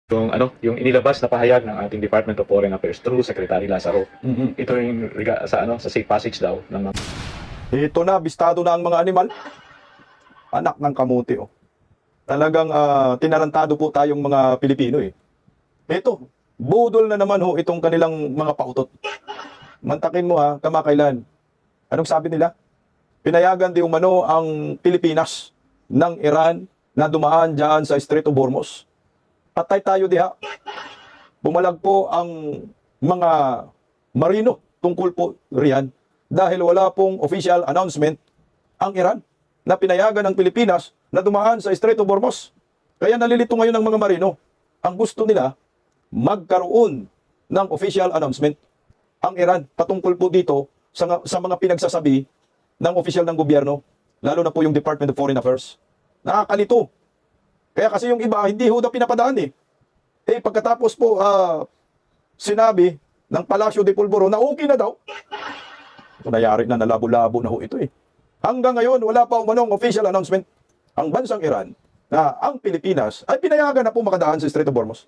Yung inilabas na pahayag ng ating Department of Foreign Affairs through Secretary Lazaro. Ito yung sa safe passage daw ng mga Ito na, bistado na ang mga animal. Anak ng kamuti, oh. Talagang tinarantado po tayong mga Pilipino, eh. Ito, budol na naman, ho, itong kanilang mga pautot. Mantakin mo, ha, kamakailan. Anong sabi nila? Pinayagan di umano ang Pilipinas ng Iran na dumaan dyan sa Strait of Hormuz. Patay tayo diha. Bumalag po ang mga marino tungkol po riyan dahil wala pong official announcement ang Iran na pinayagan ng Pilipinas na dumaan sa Strait of Hormuz. Kaya nalilito ngayon ng mga marino. Ang gusto nila, magkaroon ng official announcement ang Iran patungkol po dito sa mga pinagsasabi ng official ng gobyerno, lalo na po yung Department of Foreign Affairs. Nakakalito. Kaya kasi yung iba, hindi ho daw pinapadaan eh. Eh pagkatapos po sinabi ng Palacio de Polvoro na okay na daw. Ito nayari na, nalabo-labo na ho ito eh. Hanggang ngayon, wala pa umanong official announcement ang bansang Iran na ang Pilipinas ay pinayagan na po makadaan sa Strait of Hormuz.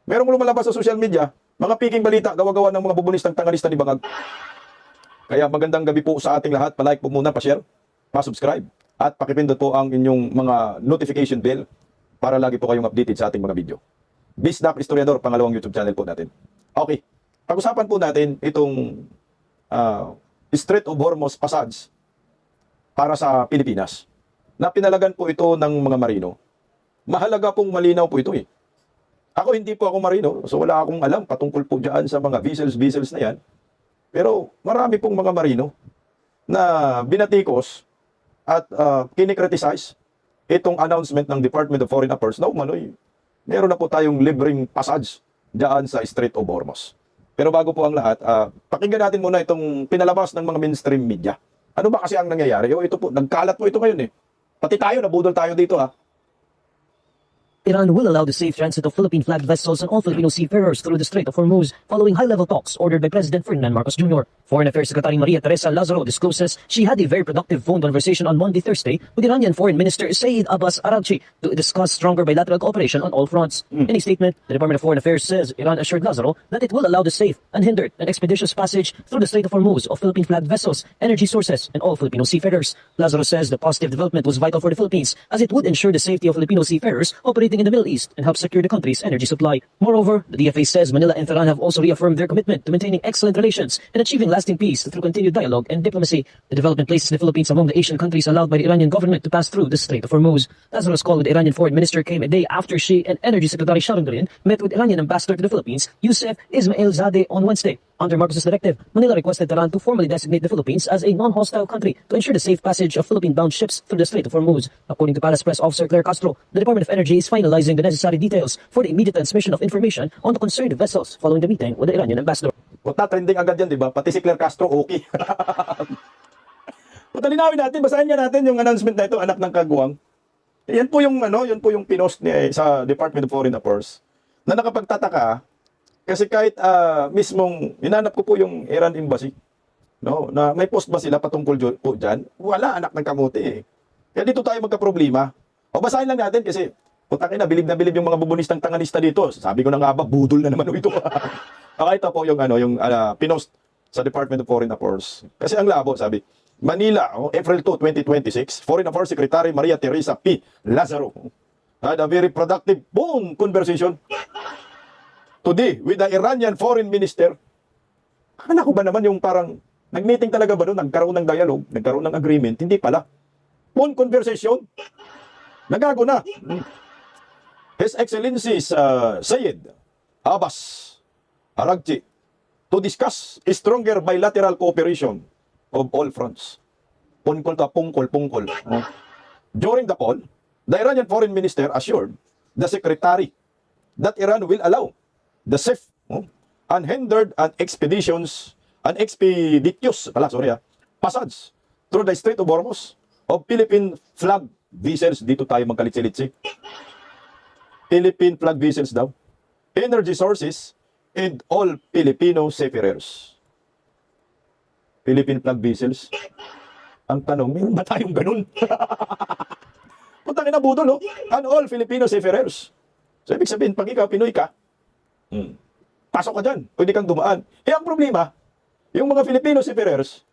Merong lumalabas sa social media, mga piking balita, gawa-gawa ng mga bubunistang tangalista ni Bangag. Kaya magandang gabi po sa ating lahat. Pa-like po muna, pa-share, pa-subscribe, at pakipindot po ang inyong mga notification bell para lagi po kayong updated sa ating mga video. Bisdak Historiador, pangalawang YouTube channel po natin. Okay, pag-usapan po natin itong Strait of Hormuz passage para sa Pilipinas na pinalagan po ito ng mga marino. Mahalaga pong malinaw po ito eh. Ako hindi po ako marino, so wala akong alam patungkol po dyan sa mga vessels na yan. Pero marami pong mga marino na binatikos at kinikriticize itong announcement ng Department of Foreign Affairs na umano'y meron na po tayong libreng passage dyan sa Strait of Hormuz. Pero bago po ang lahat, pakinggan natin muna itong pinalabas ng mga mainstream media. Ano ba kasi ang nangyayari? O ito po, nagkalat po ito ngayon eh. Pati tayo, nabudol tayo dito ha. Iran will allow the safe transit of Philippine-flagged vessels and all Filipino seafarers through the Strait of Hormuz following high-level talks ordered by President Ferdinand Marcos Jr. Foreign Affairs Secretary Maria Teresa Lazaro discloses she had a very productive phone conversation on Monday, Thursday with Iranian Foreign Minister Saeed Abbas Araghchi to discuss stronger bilateral cooperation on all fronts. In a statement, the Department of Foreign Affairs says Iran assured Lazaro that it will allow the safe, unhindered, and expeditious passage through the Strait of Hormuz of Philippine-flagged vessels, energy sources, and all Filipino seafarers. Lazaro says the positive development was vital for the Philippines as it would ensure the safety of Filipino seafarers operating in the Middle East and help secure the country's energy supply. Moreover, the DFA says Manila and Tehran have also reaffirmed their commitment to maintaining excellent relations and achieving lasting peace through continued dialogue and diplomacy. The development places the Philippines among the Asian countries allowed by the Iranian government to pass through the Strait of Hormuz. Lazaro's call with the Iranian Foreign Minister came a day after she and Energy Secretary Sharon Garin met with Iranian Ambassador to the Philippines, Youssef Ismail Zadeh, on Wednesday. Under Marcos's directive, Manila requested Tehran to formally designate the Philippines as a non-hostile country to ensure the safe passage of Philippine-bound ships through the Strait of Hormuz. According to Palace Press Officer Claire Castro, the Department of Energy is finalizing the necessary details for the immediate transmission of information on the concerned vessels following the meeting with the Iranian ambassador. Punta trending agad yan, di ba? Pati si Claire Castro, okay. Punta linawin natin, basahin niya natin yung announcement na ito, anak ng kagwang. Yan po yung pinost niya sa Department of Foreign Affairs na nakapagtataka kasi kahit mismong hinanap ko po yung Iran Embassy, no, na may post ba sila patungkol po dyan? Wala, anak ng kamuti eh. Kaya dito tayo magka-problema. O basahin lang natin kasi putangin na bilib yung mga bubunistang tanganista dito. Sabi ko na nga ba, budol na naman ito. Okay, ito po yung pinost sa Department of Foreign Affairs. Kasi ang labo, sabi, Manila, April 2, 2026, Foreign Affairs Secretary Maria Teresa P. Lazaro had a very productive phone conversation today with the Iranian Foreign Minister. Akala ko ba naman yung parang nag-meeting talaga ba doon, nagkaroon ng dialogue, nagkaroon ng agreement? Hindi pala. Phone conversation. Nagago na. His Excellency Saeed Abbas Araghchi to discuss a stronger bilateral cooperation of all fronts. Pungkol. During the call, the Iranian Foreign Minister assured the Secretary that Iran will allow the safe, unhindered and expeditious passage through the Strait of Hormuz of Philippine flag vessels. Dito tayo magkalitsi-litsi. Philippine flag vessels daw. Energy sources and all Filipino seafarers. Philippine flag vessels. Ang tanong, meron ba tayong ganun? Putang ina budol, no? And all Filipino seafarers. So, ibig sabihin, pag ikaw, Pinoy ka, pasok ka dyan, pwede kang dumaan. Ang problema, yung mga Filipino seafarers,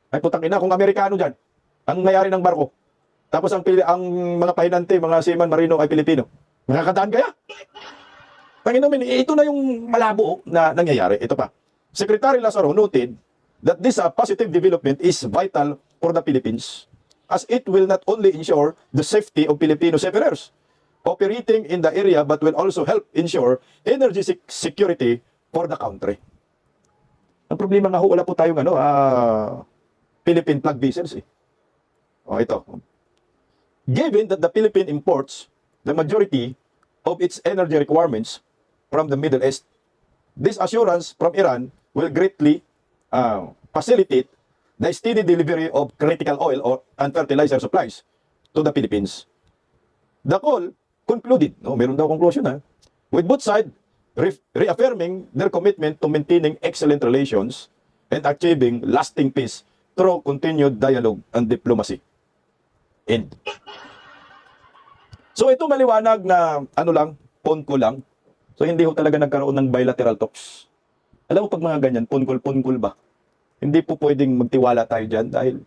ay putang ina, kung Amerikano dyan, ang mayari ng barko, tapos ang mga pahinante, mga seaman marino ay Pilipino, makakadaan kaya? Panginoon, ito na yung malabo na nangyayari. Ito pa. Secretary Lazaro noted that this positive development is vital for the Philippines as it will not only ensure the safety of Filipino seafarers operating in the area but will also help ensure energy security for the country. Ang problema nga ho, wala po tayong Philippine flag vessels eh. Ito. Given that the Philippine imports the majority of its energy requirements from the Middle East, this assurance from Iran will greatly facilitate the steady delivery of critical oil and fertilizer supplies to the Philippines. The call concluded, meron daw conclusion with both sides reaffirming their commitment to maintaining excellent relations and achieving lasting peace through continued dialogue and diplomacy. End. So ito maliwanag na phone call lang. So hindi ho talaga nagkaroon ng bilateral talks. Alam mo pag mga ganyan, phone call ba? Hindi po pwedeng magtiwala tayo dyan dahil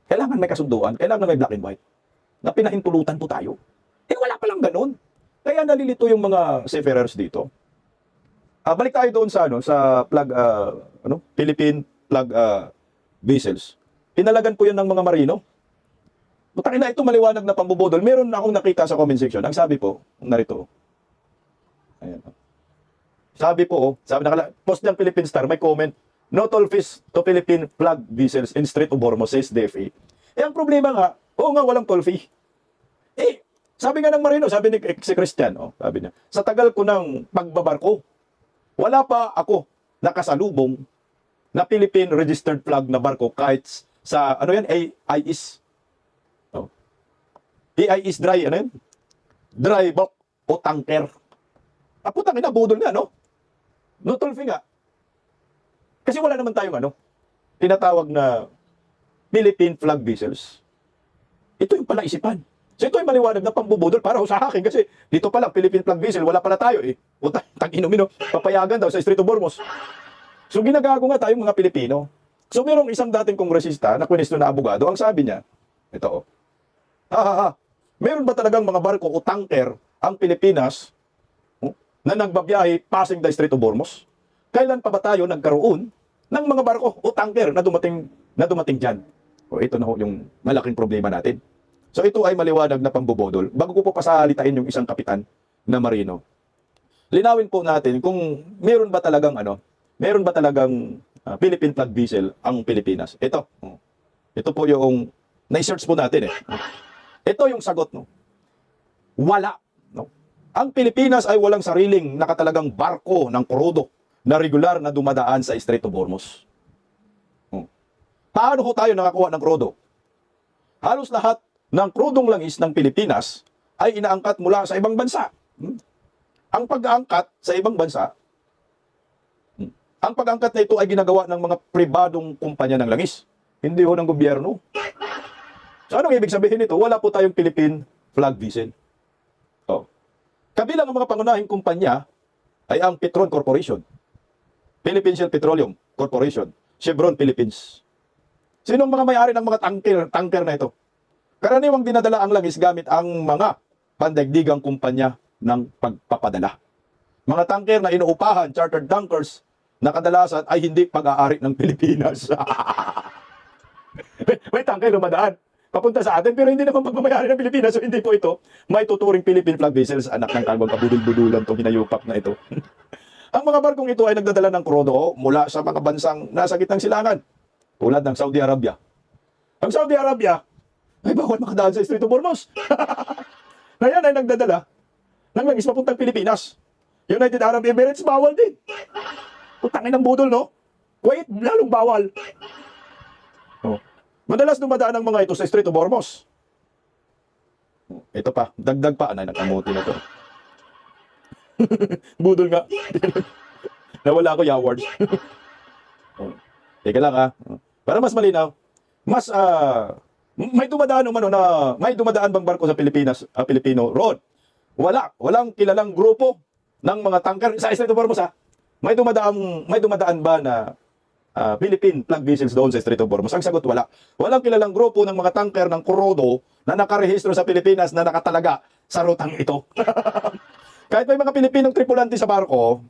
kailangan may kasunduan, kailangan may black and white. Na pinahintulutan po tayo. Wala palang ganun. Kaya nalilito yung mga seafarers dito. Balik tayo doon sa flag Philippine flag vessels. Pinalagan po yan ng mga marino. Butang ina, ito maliwanag na pambubudol. Meron akong nakita sa comment section. Ang sabi po, narito. Ayan. Sabi post ng Philippine Star, may comment, no toll fees to Philippine flag vessels in Strait of Hormuz, says DFA. Ang problema nga, walang toll fee. Sabi nga ng marino, sabi ni si Christian, sabi niya, sa tagal ko ng pagbabarko, wala pa ako nakasalubong na Philippine registered flag na barko kahit sa, AIS. AIS dry, dry bulk o tanker. Putang ina, budol nga, no toll fee nga. Kasi wala naman tayong tinatawag na Philippine flag vessels. Ito yung palaisipan. So ito yung maliwanag na pambubudol para sa akin kasi dito pa lang Philippine flag vessel, wala pala tayo eh. Tang-inom, papayagan daw sa Strait of Hormuz. So ginagago nga tayong mga Pilipino. So merong isang dating kongresista na kwestiyon na abogado, ang sabi niya, ito meron ba talagang mga barko o tanker ang Pilipinas na nagbabiyahe passing the Strait of Hormuz? Kailan pa ba tayo nagkaroon ng mga barko o tanker na dumating dyan? Ito na ho yung malaking problema natin. So ito ay maliwanag na pambubodol. Bago ko po pasalitain yung isang kapitan na marino, linawin po natin kung meron ba talagang Philippine flag vessel ang Pilipinas. Ito po yung na-search po natin eh. Ito yung sagot, wala. Ang Pilipinas ay walang sariling nakatalagang barko ng krudo na regular na dumadaan sa Strait of Hormuz. Paano ho tayo nakakuha ng krudo? Halos lahat ng krudong langis ng Pilipinas ay inaangkat mula sa ibang bansa. Ang pag-aangkat sa ibang bansa, ang pag-aangkat na ito ay ginagawa ng mga pribadong kumpanya ng langis. Hindi ho ng gobyerno. So anong ibig sabihin nito? Wala po tayong Philippine flag vessel. Kabilang ang mga pangunahing kumpanya ay ang Petron Corporation, Philippine Shell Petroleum Corporation, Chevron Philippines. Sinong mga may-ari ng mga tanker na ito? Karaniwang dinadala ang langis gamit ang mga pandaigdigang kumpanya ng pagpapadala. Mga tanker na inuupahan, chartered tankers, na kadalasan ay hindi pag-aari ng Pilipinas. May tanker lumadaan papunta sa atin, pero hindi naman pagmamayari ng Pilipinas, so hindi po ito may tuturing Philippine flag vessels. Anak ng kalbang kabudul-budulan itong hinayupak na ito. Ang mga barkong ito ay nagdadala ng krudo mula sa mga bansang nasa gitnang silangan, tulad ng Saudi Arabia. Ang Saudi Arabia ay bawal makadaan sa Strait of Hormuz. Na yan ay nagdadala ng langis papuntang Pilipinas. United Arab Emirates, bawal din. Putangin ng budol, no? Kuwait, lalong bawal. Madalas dumadaan ang mga ito sa Strait of Hormuz. Ito pa, dagdag pa. Nakamuti na to. Budol nga. Nawala ko yawards. Teka lang para mas malinaw, mas may dumadaan bang barko sa Pilipinas, Filipino road Walang kilalang grupo ng mga tanker sa Strait of Hormuz, ha? May dumadaan ba na Philippine flag vessels doon sa Strait of Hormuz? Ang sagot, wala. Walang kilalang grupo ng mga tanker ng Kurodo na nakarehistro sa Pilipinas na nakatalaga sa rutang ito. Kahit may mga Pilipinong tripulante sa barko,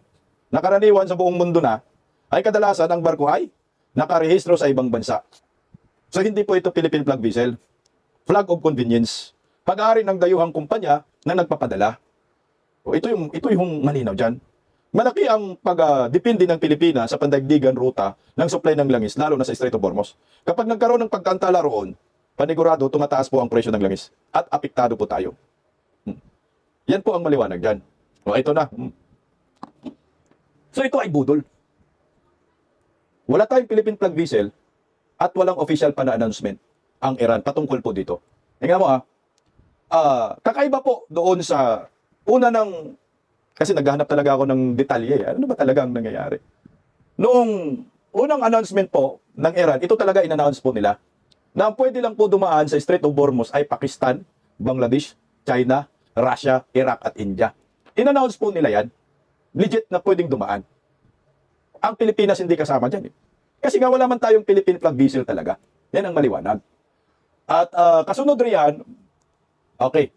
nakaraniwan sa buong mundo na, ay kadalasan ang barko ay nakarehistro sa ibang bansa. So hindi po ito Philippine flag vessel. Flag of convenience. Pag-aari ng dayuhang kumpanya na nagpapadala. O, ito yung malinaw dyan. Malaki ang pag-depende ng Pilipinas sa pandaigdigan ruta ng supply ng langis, lalo na sa Strait of Hormuz. Kapag nagkaroon ng pagkantala roon, panigurado, tumataas po ang presyo ng langis at apektado po tayo. Yan po ang maliwanag dyan. O, ito na. So, ito ay budol. Wala tayong Philippine flag vessel at walang official pa na announcement ang Iran patungkol po dito. Tingnan mo, kakaiba po doon sa una ng, kasi naghahanap talaga ako ng detalye. Ano ba talaga ang nangyayari? Noong unang announcement po ng Iran, ito talaga in-announce po nila na ang pwede lang po dumaan sa Strait of Hormuz ay Pakistan, Bangladesh, China, Russia, Iraq at India. In-announce po nila yan. Legit na pwedeng dumaan. Ang Pilipinas hindi kasama dyan. Kasi nga wala man tayong Philippine flag vessel talaga. Yan ang maliwanag. At kasunod riyan, okay,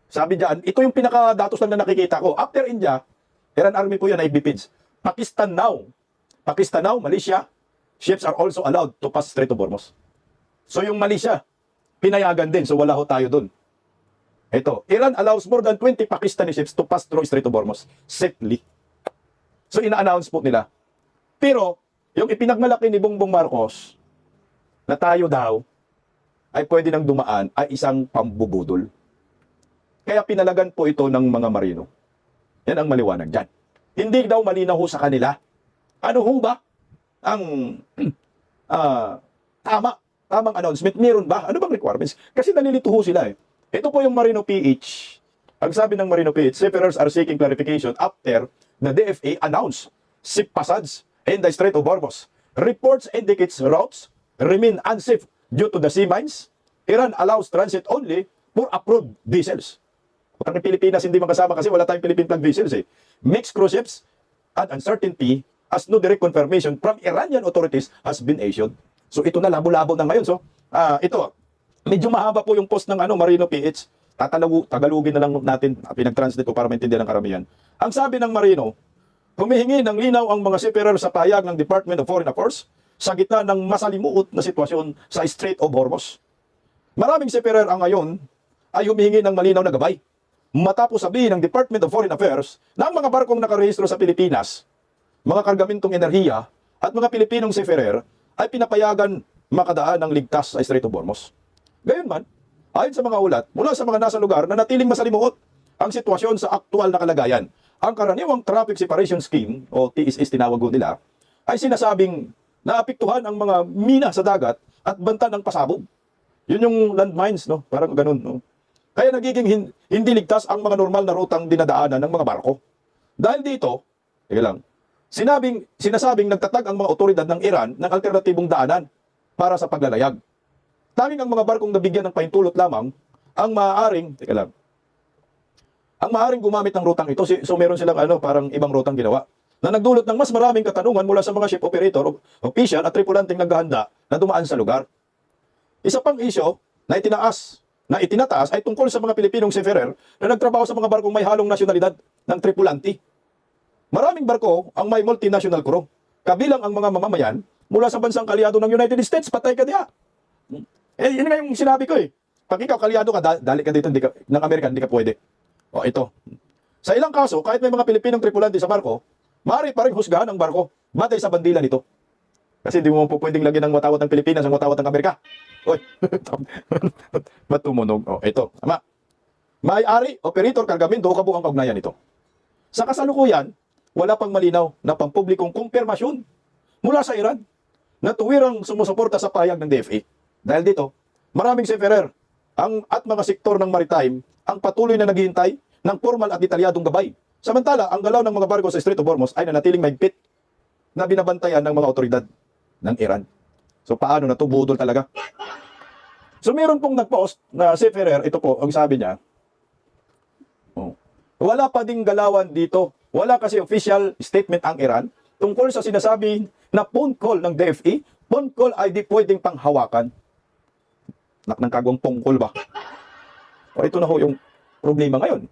sabi dyan, ito yung pinakadatos lang na nakikita ko. After India, Iran Army po yan ay BPIDS. Pakistan now, Malaysia, ships are also allowed to pass Strait of Hormuz. So yung Malaysia, pinayagan din. So wala ho tayo dun. Ito, Iran allows more than 20 Pakistani ships to pass through Strait of Hormuz safely. So ina-announce po nila. Pero, yung ipinagmalaki ni Bongbong Marcos na tayo daw ay pwede nang dumaan ay isang pambubudol. Kaya pinalagan po ito ng mga marino. Yan ang maliwanag dyan. Hindi daw malinaw ho sa kanila. Ano ho ba ang tamang announcement? Meron ba? Ano bang requirements? Kasi nalilito ho sila eh. Ito po yung Marino PH. Ang sabi ng Marino PH, seafarers are seeking clarification after the DFA announced ship passage in the Strait of Hormuz. Reports indicates routes remain unsafe due to the sea mines. Iran allows transit only for approved vessels. Ang Pilipinas hindi makasama kasi wala tayong Philippine flag vessels eh. Mixed cruise ships and uncertainty as no direct confirmation from Iranian authorities has been issued. So ito na labo-labo na ngayon. So ito, medyo mahaba po yung post ng Marino PH. Tagalogin na lang natin, pinag-translate ko para maintindihan ng karamihan. Ang sabi ng Marino, humihingi ng linaw ang mga seafarer sa pahayag ng Department of Foreign Affairs sa gitna ng masalimuot na sitwasyon sa Strait of Hormuz. Maraming seafarer ang ngayon ay humihingi ng malinaw na gabay matapos sabihin ng Department of Foreign Affairs na ang mga barkong nakarehistro sa Pilipinas, mga kargamentong enerhiya at mga Pilipinong seafarer ay pinapayagan makadaan ng ligtas sa Strait of Hormuz. Gayunman, ayon sa mga ulat mula sa mga nasa lugar na natiling masalimuot ang sitwasyon sa aktual na kalagayan, ang karaniwang Traffic Separation Scheme o TSS tinawag nila ay sinasabing naapektuhan ang mga mina sa dagat at banta ng pasabog. Yun yung landmines, no? Parang ganun, no? Kaya nagiging hindi ligtas ang mga normal na rutang dinadaanan ng mga barko. Dahil dito, sinasabing nagtatag ang mga otoridad ng Iran ng alternatibong daanan para sa paglalayag. Tanging ang mga barkong nabigyan ng pahintulot lamang ang maaaring gumamit ng rutang ito. So meron silang parang ibang rutang ginawa na nagdulot ng mas maraming katanungan mula sa mga ship operator, official at tripulanteng naghahanda na dumaan sa lugar. Isa pang isyo na itinataas ay tungkol sa mga Pilipinong seafarer na nagtrabaho sa mga barkong may halong nasyonalidad ng tripulanti. Maraming barko ang may multinational crew, kabilang ang mga mamamayan mula sa bansang kalyado ng United States. Patay ka diya. Yun nga yung sinabi ko eh. Pag ikaw kalyado ka, dali ka dito ng American, hindi ka pwede. O ito. Sa ilang kaso, kahit may mga Pilipinong tripulante sa barko, maaari pa rin husgahan ang barko batay sa bandila nito. Kasi hindi mo po pwedeng lagyan ng watawat ng Pilipinas ang watawat ng Amerika. Oy, ba't tumunog? O, ito. Tama. May-ari, operator, kargamento o kabuang kaugnayan ito. Sa kasalukuyan, wala pang malinaw na pampublikong kumpirmasyon mula sa Iran na tuwirang sumusuporta sa pahayag ng DFA. Dahil dito, maraming seafarer at mga sektor ng maritime ang patuloy na naghihintay ng formal at detalyadong gabay. Samantala, ang galaw ng mga barko sa Strait of Hormuz ay nanatiling mahigpit na binabantayan ng mga otoridad ng Iran. So paano na to? Budol talaga. So meron pong nagpost na seafarer, ito po, ang sabi niya, wala pa ding galawan dito. Wala kasi official statement ang Iran tungkol sa sinasabi na phone call ng DFE. Phone call ay di pwedeng panghawakan. Ng kagwang tungkol ba? O ito na ho yung problema ngayon.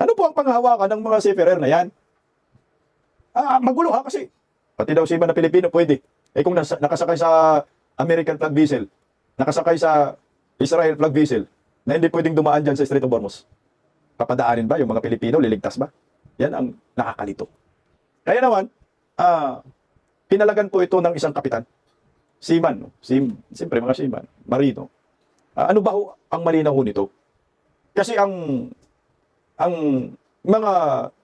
Ano po ang panghawakan ng mga seafarer na yan? Magulo ha kasi. Pati daw si iba na Pilipino pwede. Eh kung nakasakay sa American flag vessel, nakasakay sa Israel flag vessel, na hindi pwedeng dumaan dyan sa Strait of Hormuz, papadaanin ba yung mga Pilipino? Liligtas ba? Yan ang nakakalito. Kaya naman, pinalagan po ito ng isang kapitan. Seaman, no? Siyempre mga seaman, marino. Ano ba ho ang malinaw ho nito? Kasi ang mga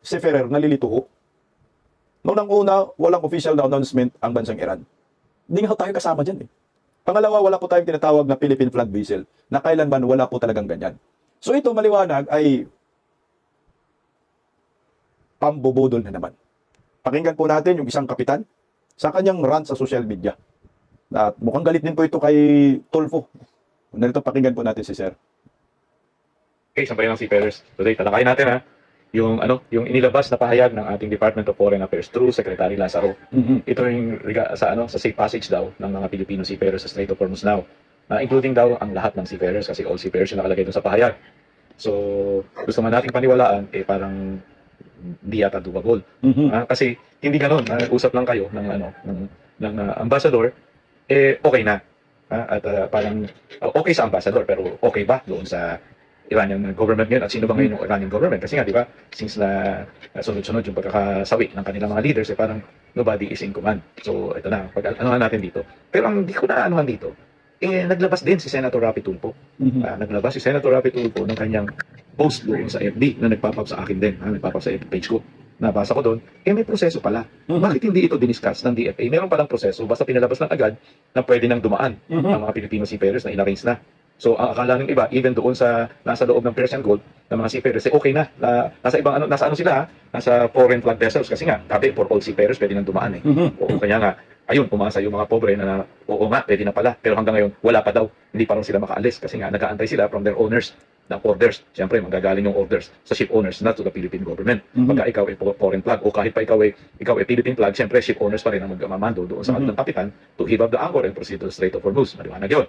seafarer nalilito ho. Noong una, walang official na announcement ang bansang Iran. Hindi nga ho tayo kasama dyan eh. Pangalawa, wala po tayong tinatawag na Philippine flag vessel na kailanman wala po talagang ganyan. So ito maliwanag ay pambobodol na naman. Pakinggan po natin yung isang kapitan sa kanyang rant sa social media. At mukhang galit din po ito kay Tulfo. Narito pakinggan po natin si Sir. Okay, sabayan ng seafarers. Today, talakayin natin yung inilabas na pahayag ng ating Department of Foreign Affairs through Secretary Lazaro. Ito yung sa safe passage daw ng mga Filipino seafarers sa Strait of Hormuz now. Including daw ang lahat ng seafarers kasi all seafarers yung nakalagay dun sa pahayag. So, gusto man nating paniwalaan, parang hindi yata doable. Kasi hindi ganoon. Usap lang kayo ng ambassador, okay na. At parang okay sa ambassador pero okay ba doon sa Iranian government ngayon at sino ba ngayon yung Iranian government? Kasi nga, di ba, since na sunod-sunod yung pagkakasawi ng kanilang mga leaders, parang nobody is in command. So, ito na, pag-anuhan natin dito. Pero ang di ko na anuhan dito, naglabas din si Senator Rapi Tulfo. Naglabas si Senator Rapi Tulfo ng kanyang post doon sa FB na nagpapap sa akin din. Nagpapap sa FB page ko. Nabasa ko doon, may proseso pala. Bakit hindi ito diniscuss ng DFA? Meron palang proseso, basta pinalabas lang agad na pwede nang dumaan ang mga Filipino seafarers na in-arrange na. So, ang akala ng iba, even doon sa nasa loob ng Persian Gulf ng mga seafarers, okay na. Nasa ibang nasa sila, nasa foreign flag vessels kasi nga, sabi for all seafarers pwede nang dumaan O kanya nga, ayun, pumasa yung mga pobre na oo nga, pwede na pala. Pero hanggang ngayon, wala pa daw. Hindi pa rin sila makaalis kasi nga nag-aantay sila from their owners ng orders. Siyempre, manggagaling yung orders sa ship owners, not to the Philippine government. Pagka ikaw ay foreign flag o kahit pa ikaw ay Philippine flag, siyempre ship owners pa rin ang magmamando doon sa kanilang kapitan to heave up the anchor and proceed to the Strait of Hormuz. Maliwanag yun.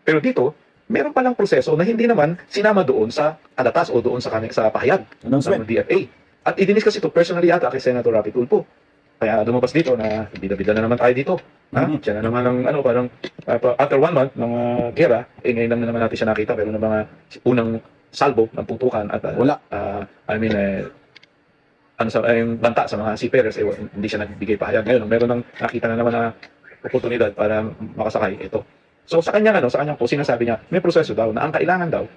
Pero dito, meron palang proseso na hindi naman sinama doon sa adatas o doon sa pahayag ng DFA. At idiniscuss ito personally yata kay Senator Rapi Tulfo. Kaya lumabas dito na bida-bida na naman tayo dito. Siya na naman ang parang after 1 month ng gera, ngayon lang naman natin siya nakita pero ng mga unang salbo ng putukan at wala. Yung banta sa mga seafarers, hindi siya nagbigay pahayag. Ngayon, meron nang nakita na naman na oportunidad para makasakay ito. So sa kanyang po sinasabi niya, may proseso daw na ang kailangan daw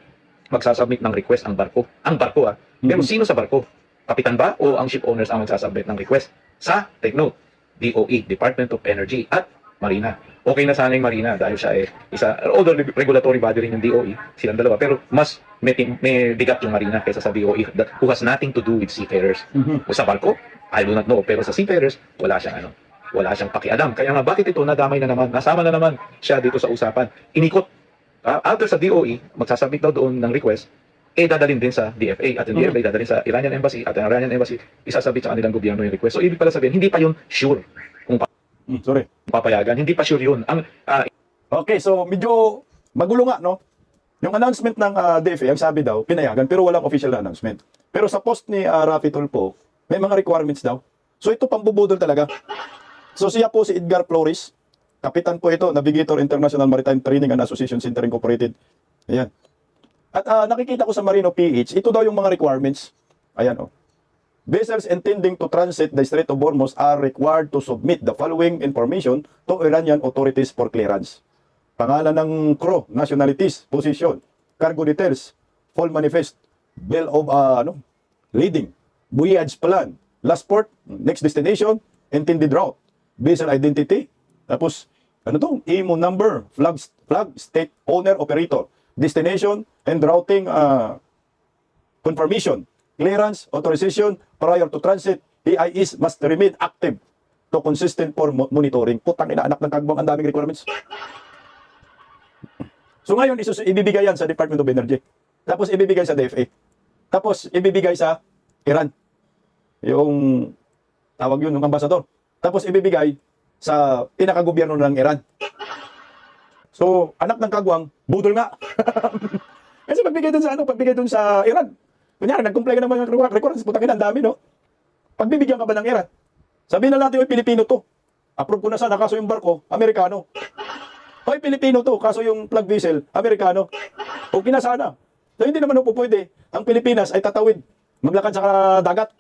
magsasubmit ng request ang barko. Ang barko Pero sino sa barko? Kapitan ba o ang ship owners ang magsasubmit ng request? Sa, take note, DOE, Department of Energy at Marina. Okay na sana yung Marina dahil siya although regulatory body rin yung DOE, silang dalawa, pero mas may bigat yung Marina kaysa sa DOE who has nothing to do with seafarers. O sa barko, I do not know, pero sa seafarers, wala siyang pakialam. Kaya nga, bakit ito nadamay na naman? Nasama na naman siya dito sa usapan. Inikot. After sa DOE, magsasubmit daw doon ng request, dadalhin din sa DFA. At yung DFA dadalhin sa Iranian Embassy. At ang Iranian Embassy, isasabit sa kanilang gobyerno yung request. So, ibig pala sabihin, hindi pa yun sure kung papayagan. Hindi pa sure yun. Okay, so medyo magulo nga, no? Yung announcement ng DFA, ang sabi daw, pinayagan, pero walang official na announcement. Pero sa post ni Rafi Tulfo, may mga requirements daw. So, ito pambubudol talaga. So siya po si Edgar Flores, kapitan po ito, Navigator International Maritime Training and Association Center Incorporated. Ayan. At nakikita ko sa Marino PH, ito daw yung mga requirements. Ayan Vessels intending to transit the Strait of Hormuz are required to submit the following information to Iranian authorities for clearance. Pangalan ng crew, nationalities, position, cargo details, full manifest, bill of lading, voyage plan, last port, next destination, intended route, vessel identity, tapos IMO number, flag state owner operator, destination and routing confirmation, clearance, authorization prior to transit. AIS must remain active to consistent for monitoring. Putang ina, anak ng kagbang, ang daming requirements. So ngayon ibibigay yan sa Department of Energy, tapos ibibigay sa DFA, tapos ibibigay sa Iran. Yung tawag yun ng ambasador. Tapos ibibigay sa pinakagobyerno ng Iran. So, anak ng kagwang, budol nga. Kasi pagbigay dun sa Iran. Kunyari, nag-comply ka ng mga requirements, putang ina, ang dami, no? Pagbibigyan ka ba ng Iran? Sabihin na natin, oy, Pilipino to. Approve ko na sana, kaso yung barko, Amerikano. Oy, Pilipino to, kaso yung plug vessel, Amerikano. Okay na sana. So, hindi naman po pwede. Ang Pilipinas ay tatawid, maglakad sa dagat.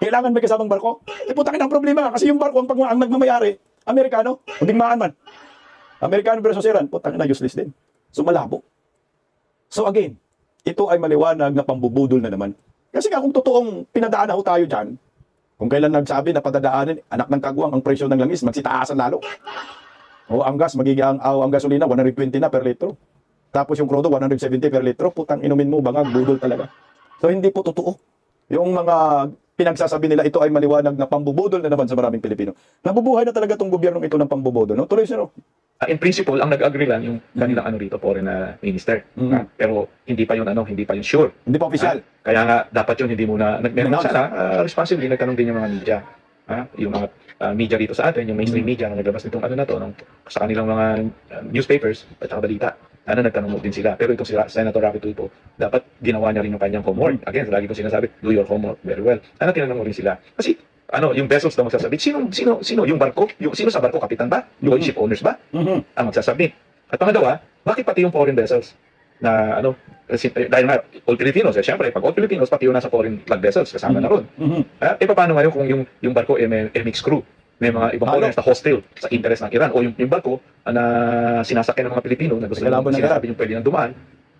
Kailangan may kasamang barko. Putang ina ang problema, kasi yung barko, ang nagmamayari, Amerikano, o digmaan man. Amerikano versus Iran, putang ina, useless din. So, malabo. So, again, ito ay maliwanag na pambubudol na naman. Kasi nga kung totoong pinadaan na ho tayo dyan, kung kailan nagsabi na padadaanin, anak ng kagwang, ang presyo ng langis, magsitaasan lalo. O ang gas, ang gasolina, 120 na per litro. Tapos yung crudo, 170 per litro. Putang inumin mo, bangag, budol talaga. So hindi po totoo. Yung mga pinagsasabi nila, ito ay maliwanag na pambubudol na naman sa maraming Pilipino. Nabubuhay na talaga itong gobyernong ito ng pambubudol. No? Tuloy siya, no? In principle, ang nag-agree lang yung kanilang ano rito, foreign minister. Pero hindi pa yun sure. Hindi pa official. Kaya nga, dapat yun, hindi muna, meron Announce. sana, responsibly, nagtanong din yung mga media. Yung mga media dito sa atin, yung mainstream media na naglabas nitong ano na to, sa kanilang mga newspapers at saka balita. Nagtanong din sila. Pero itong si Senator Rafi Tulfo, dapat ginawa niya rin yung kanyang homework. Again, lagi ko sinasabi, do your homework very well. Tinanong mo rin sila. Kasi, yung vessels na magsasabit, sino yung barko? Sino sa barko? Kapitan ba? Yung ship owners ba? Ang magsasabit. At pangalawa, bakit pati yung foreign vessels? Na dahil nga, all Filipinos, syempre, pag all Filipinos, pati yung nasa foreign flag vessels, kasama na ron. Paano ngayon kung yung barko may mixed crew? May mga ibang foreigners na hostile sa interest ng Iran, o yung barko na sinasakyan ng mga Pilipino na gusto Kalaban ng sinasabi yung pwede nang dumaan,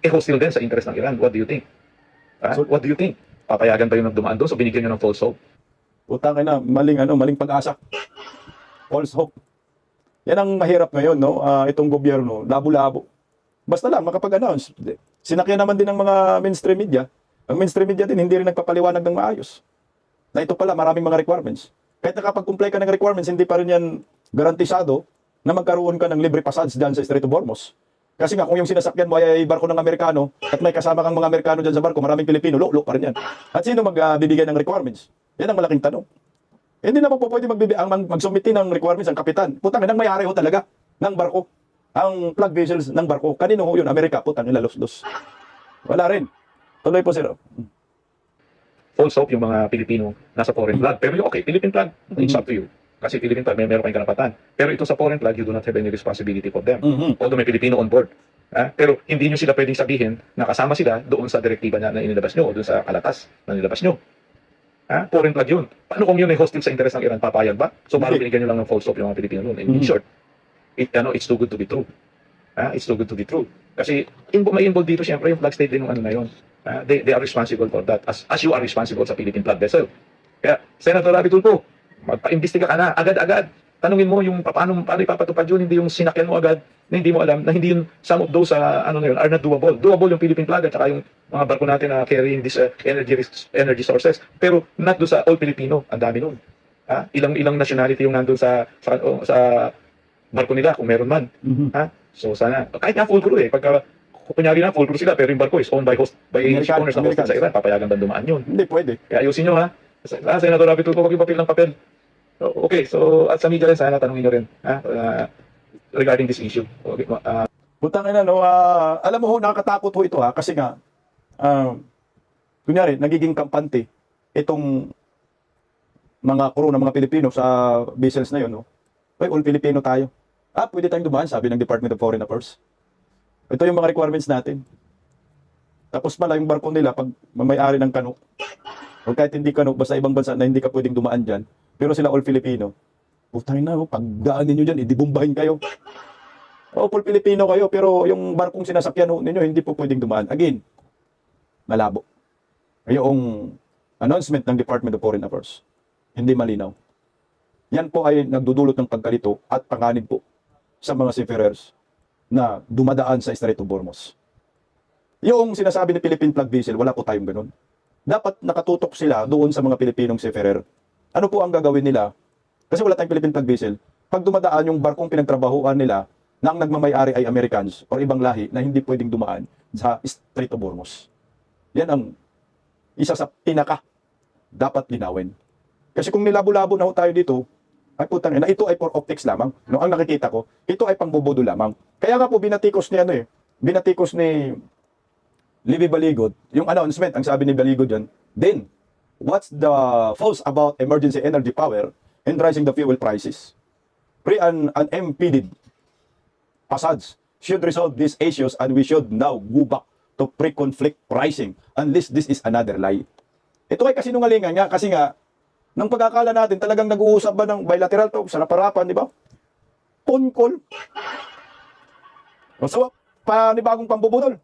hostile din sa interest ng Iran. What do you think? What do you think? Papayagan ba yung dumaan doon? So binigyan nyo ng false hope? Putang ina, maling pag-asa. False hope. Yan ang mahirap ngayon, no? Itong gobyerno, labo-labo. Basta lang, makapag-announce. Sinakyan naman din ng mga mainstream media. Ang mainstream media din, hindi rin nagpapaliwanag ng maayos. Na ito pala, maraming mga requirements. Kahit nakapag-comply ka ng requirements, hindi pa rin yan garantisado na magkaroon ka ng libre passage dyan sa Strait of Hormuz. Kasi nga, kung yung sinasakyan mo ay barko ng Amerikano at may kasama kang mga Amerikano dyan sa barko, maraming Pilipino, lo pa rin yan. At sino magbibigay ng requirements? Yan ang malaking tanong. Hindi naman po pwede mag-submit ng requirements ang kapitan. Putang ina, may-ari ho talaga ng barko. Ang plug vessels ng barko. Kanino ho yun? Amerika. Putang ina, los. Wala rin. Tuloy po, sir. False hope yung mga Pilipino nasa foreign flag. Pero yung Philippine flag, it's up to you. Kasi Philippine flag, meron kayong karapatan. Pero ito sa foreign flag, you do not have any responsibility for them. Although may Pilipino on board. Pero hindi nyo sila pwedeng sabihin na kasama sila doon sa direktiba na inilabas nyo o doon sa kalatas na nilabas nyo. Foreign flag yun. Paano kung yun ay hostile sa interest ng Iran? Papayag ba? So parang binigyan nyo lang ng false hope yung mga Pilipino noon. In short, it's too good to be true. It's too good to be true. Kasi may involved dito siyempre yung flag state din ng ano na yun. They are responsible for that as you are responsible sa Philippine flag vessel. Kaya, Senator Rafi Tulfo, magpa-imbestiga ka na, agad-agad. Tanungin mo yung paano ipapatupad yun, hindi yung sinakyan mo agad, na hindi mo alam, na hindi yung some of those na yun, are not doable. Doable yung Philippine flag at saka yung mga barko natin na carrying this energy sources. Pero not do sa all Filipino, ang dami nun. Ilang nationality yung nandun sa barko nila, kung meron man. So sana, kahit nga full crew pagka kunyari na full crew sila, pero yung barko is owned by ship owners na hosted sa Iran, papayagan ba dumaan yun? Hindi pwede. Kaya ayusin nyo Senator Rafi Tulfo, papel ng papel. Okay, so at sa media rin, sana tanungin nyo rin regarding this issue. Okay, Putang ina, no? Alam mo ho, nakakatakot ho ito kasi nga, kunyari, nagiging kampante itong mga crew ng mga Pilipino sa vessels na yun, no? All Filipino tayo. Pwede tayong dumaan, sabi ng Department of Foreign Affairs. Ito yung mga requirements natin. Tapos pala yung barko nila, pag may-ari ng kano, o kahit hindi kano, basta ibang bansa na hindi ka pwedeng dumaan dyan, pero sila all Filipino, putang na, pag daanin nyo dyan, idibumbahin kayo. All Filipino kayo, pero yung barkong sinasakyan ninyo, hindi po pwedeng dumaan. Again, malabo. Yung announcement ng Department of Foreign Affairs, hindi malinaw. Yan po ay nagdudulot ng pagkalito at panganib po sa mga seafarers na dumadaan sa Strait of Hormuz. Yung sinasabi ni Philippine Flag Vessel, wala po tayong ganun. Dapat nakatutok sila doon sa mga Pilipinong seafarer. Ano po ang gagawin nila? Kasi wala tayong Philippine Flag Vessel. Pag dumadaan yung barkong pinagtrabahuan nila na ang nagmamayari ay Americans or ibang lahi na hindi pwedeng dumaan sa Strait of Hormuz. Yan ang isa sa pinaka dapat linawin. Kasi kung nilabo-labo na ho tayo dito, ay putang ina, ito ay for optics lamang. No, ang nakikita ko, ito ay pangbobodo lamang. Kaya nga po binatikos ni binatikos ni Libby Baligod, yung announcement, ang sabi ni Baligod diyan, then what's the false about emergency energy power and rising the fuel prices? Pre and impeded facades should resolve these issues and we should now go back to pre-conflict pricing unless this is another lie. Ito ay kasinungalingan nga kasi nga nang pagkakala natin talagang nag-uusap ba ng bilateral talk sa naparapan, di ba? Phone call. So, panibagong pambubudol.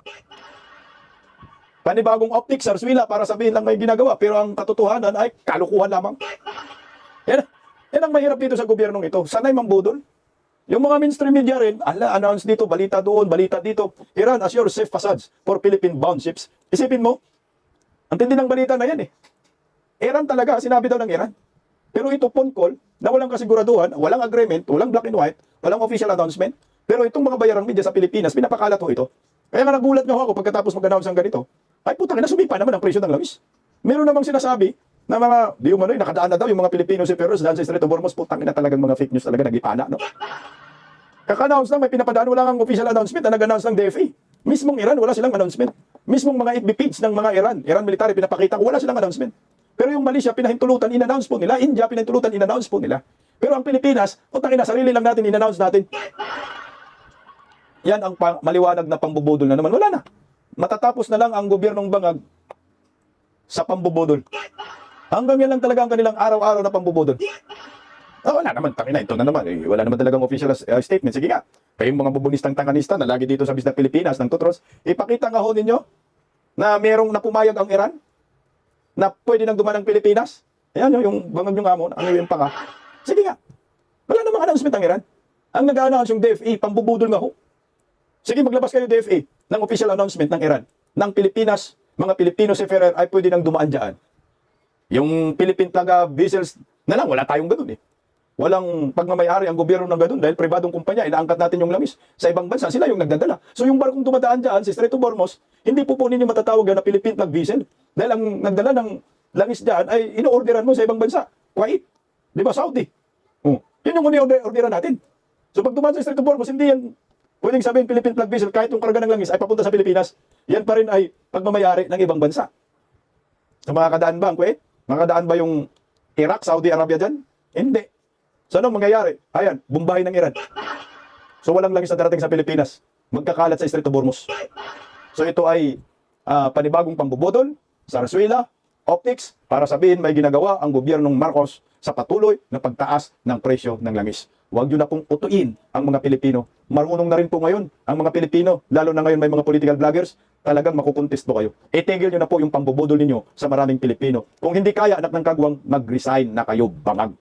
Panibagong optics, sarswila para sabihin lang may ginagawa pero ang katotohanan ay kalukuhan lamang. Yan ang mahirap dito sa gobyernong ito. Sanay mambudol. Yung mga mainstream media rin, announce dito, balita doon, balita dito. Iran assures safe facades for Philippine-bound ships. Isipin mo, ang tindi ng balita na yan eh. Iran talaga, sinabi daw ng Iran. Pero ito phone call na walang kasiguraduhan, walang agreement, walang black and white, walang official announcement. Pero itong mga bayarang media sa Pilipinas, pinapakalat ho ito. Kaya nga nagulat nga ako pagkatapos mag-announce ng ganito. Ay putang ina, sumipa naman ang presyo ng langis. Meron namang sinasabi na mga, di umano'y nakadaan na daw yung mga Pilipino seafarers dahil sa Strait of Hormuz, putang ina talagang mga fake news talaga, nag-ipana, no? Kaka-announce lang, may pinapadaan, wala kang official announcement na nag-announce ng DFA. Mismong Iran, wala silang announcement. Mismong mga FB page ng mga Iran military, pinapakita ko, wala silang announcement. Pero yung Malaysia, pinahintulutan, in-announce po nila. India, pinahintulutan, in-announce po nila. Pero ang Pilipinas, putang ina, sarili lang natin, in-announce natin. Yan ang maliwanag na pambubudol na naman. Wala na. Matatapos na lang ang gobyernong bangag sa pambubudol. Hanggang yan lang talaga ang kanilang araw-araw na pambubudol. Wala naman, tangina, ito na naman. Wala naman talagang official statement. Sige nga, kayong mga bubunistang tanganista na lagi dito sa Bisdak Pilipinas ng Tutros, ipakita nga ho ninyo na merong napumayag ang Iran na pwede nang dumaan ng Pilipinas. Ayan yung bangag yung amon, ano yung panga. Sige nga, wala namang announcement ang Iran. Ang nag-announce yung DFA, pambubudol nga ho. Sige, maglabas kayo DFA ng official announcement ng Iran. Ng Pilipinas, mga Pilipino seafarer ay pwede nang dumaan dyan. Yung Philippine flag vessels na lang, wala tayong ganun eh. Walang pagmamayari ang gobyerno ng ganun dahil pribadong kumpanya, inaangkat natin yung langis. Sa ibang bansa, sila yung nagdadala. So yung barkong dumadaan dyan, si Strait of Hormuz, hindi po ninyo matatawag na Philippine flag vessel. Dahil ang nagdala ng langis dyan ay ino-orderan mo sa ibang bansa. Kuwait. Di ba? Saudi. Yun yung uni-orderan natin. So pag dumaan sa Strait of Hormuz, hindi yan pwedeng sabihin Philippine flag vessel kahit yung karga ng langis ay papunta sa Pilipinas. Yan pa rin ay pagmamayari ng ibang bansa. So makakadaan ba ang Kuwait? Makakadaan ba yung Iraq, Saudi Arabia dyan? Hindi. So anong mangyayari? Ayan, bumbahin ng Iran. So walang langis na darating sa Pilipinas. Magkakalat sa Strait of Hormuz. So ito ay panibagong pambubudol, sarswila, optics, para sabihin may ginagawa ang gobyernong Marcos sa patuloy na pagtaas ng presyo ng langis. Huwag nyo na pong utuin ang mga Pilipino. Marunong na rin po ngayon ang mga Pilipino, lalo na ngayon may mga political vloggers, talagang makukontest po kayo. Itigil nyo na po yung pambubudol ninyo sa maraming Pilipino. Kung hindi kaya, anak ng kagwang, mag-resign na kayo, bangag.